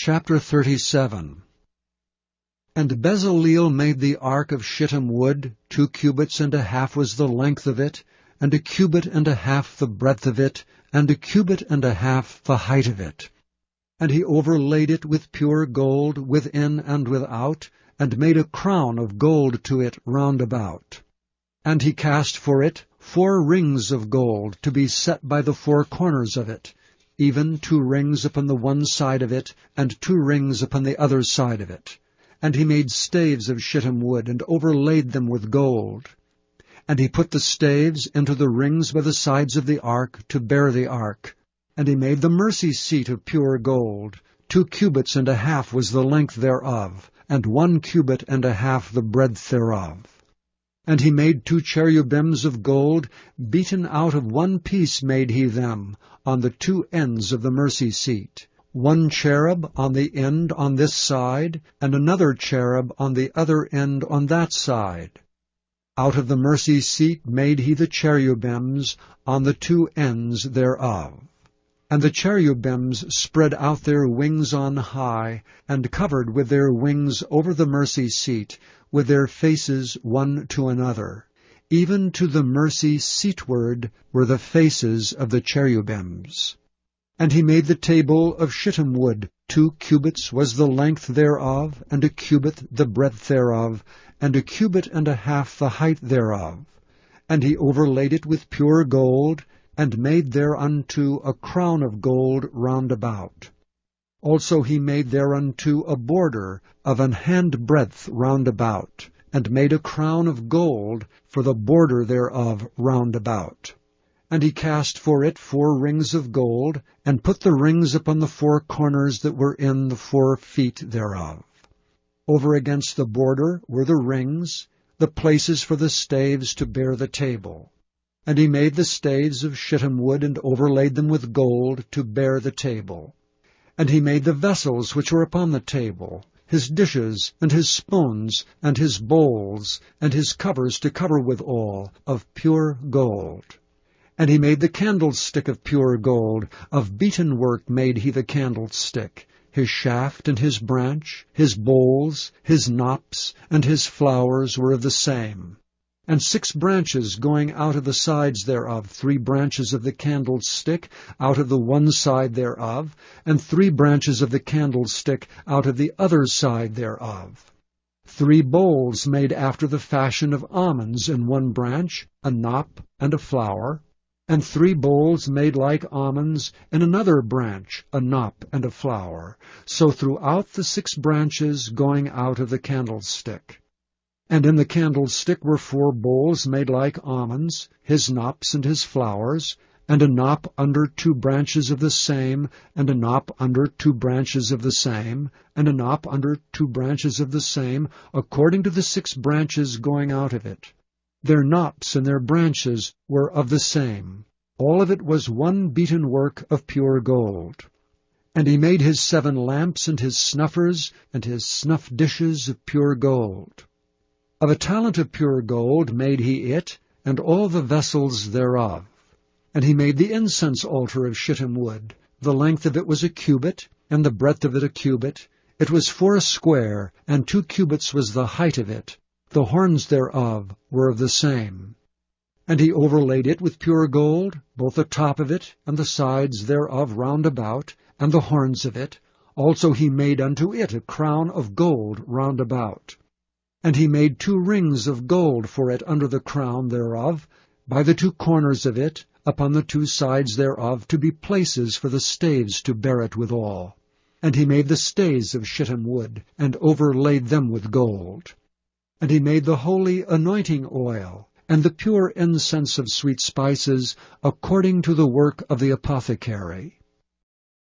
Chapter 37. And Bezaleel made the ark of shittim wood. 2 cubits and a half was the length of it, and 1 cubit and a half the breadth of it, and 1 cubit and a half the height of it. And he overlaid it with pure gold within and without, and made a crown of gold to it round about. And he cast for it 4 rings of gold to be set by the 4 corners of it, even 2 rings upon the one side of it, and 2 rings upon the other side of it. And he made staves of shittim wood, and overlaid them with gold. And he put the staves into the rings by the sides of the ark, to bear the ark. And he made the mercy seat of pure gold. 2 cubits and a half was the length thereof, and 1 cubit and a half the breadth thereof. And he made 2 cherubims of gold, beaten out of 1 piece made he them, on the 2 ends of the mercy seat. 1 cherub on the end on this side, and another cherub on the other end on that side. Out of the mercy seat made he the cherubims on the 2 ends thereof. And the cherubims spread out their wings on high, and covered with their wings over the mercy seat, with their faces one to another. Even to the mercy seatward were the faces of the cherubims. And he made the table of shittim wood. 2 cubits was the length thereof, and 1 cubit the breadth thereof, and 1 cubit and a half the height thereof. And he overlaid it with pure gold, and made thereunto a crown of gold round about. Also he made thereunto a border of an handbreadth round about, and made a crown of gold for the border thereof round about. And he cast for it 4 rings of gold, and put the rings upon the 4 corners that were in the 4 feet thereof. Over against the border were the rings, the places for the staves to bear the table. And he made the staves of shittim wood, and overlaid them with gold to bear the table. And he made the vessels which were upon the table, his dishes, and his spoons, and his bowls, and his covers to cover withal, of pure gold. And he made the candlestick of pure gold, of beaten work made he the candlestick, his shaft and his branch, his bowls, his knops, and his flowers were of the same. And 6 branches going out of the sides thereof, 3 branches of the candlestick out of the one side thereof, and 3 branches of the candlestick out of the other side thereof. 3 bowls made after the fashion of almonds in one branch, a knop and a flower, and 3 bowls made like almonds in another branch, a knop and a flower, so throughout the 6 branches going out of the candlestick. And in the candlestick were 4 bowls made like almonds, his knops and his flowers, and a knop under 2 branches of the same, and a knop under 2 branches of the same, and a knop under 2 branches of the same, according to the 6 branches going out of it. Their knops and their branches were of the same. All of it was one beaten work of pure gold. And he made his 7 lamps and his snuffers and his snuff dishes of pure gold. Of a talent of pure gold made he it, and all the vessels thereof. And he made the incense altar of shittim wood. The length of it was 1 cubit, and the breadth of it 1 cubit. It was 4 square, and 2 cubits was the height of it. The horns thereof were of the same. And he overlaid it with pure gold, both the top of it, and the sides thereof round about, and the horns of it. Also he made unto it a crown of gold round about. And he made 2 rings of gold for it under the crown thereof, by the 2 corners of it, upon the 2 sides thereof, to be places for the staves to bear it withal. And he made the staves of shittim wood, and overlaid them with gold. And he made the holy anointing oil, and the pure incense of sweet spices, according to the work of the apothecary.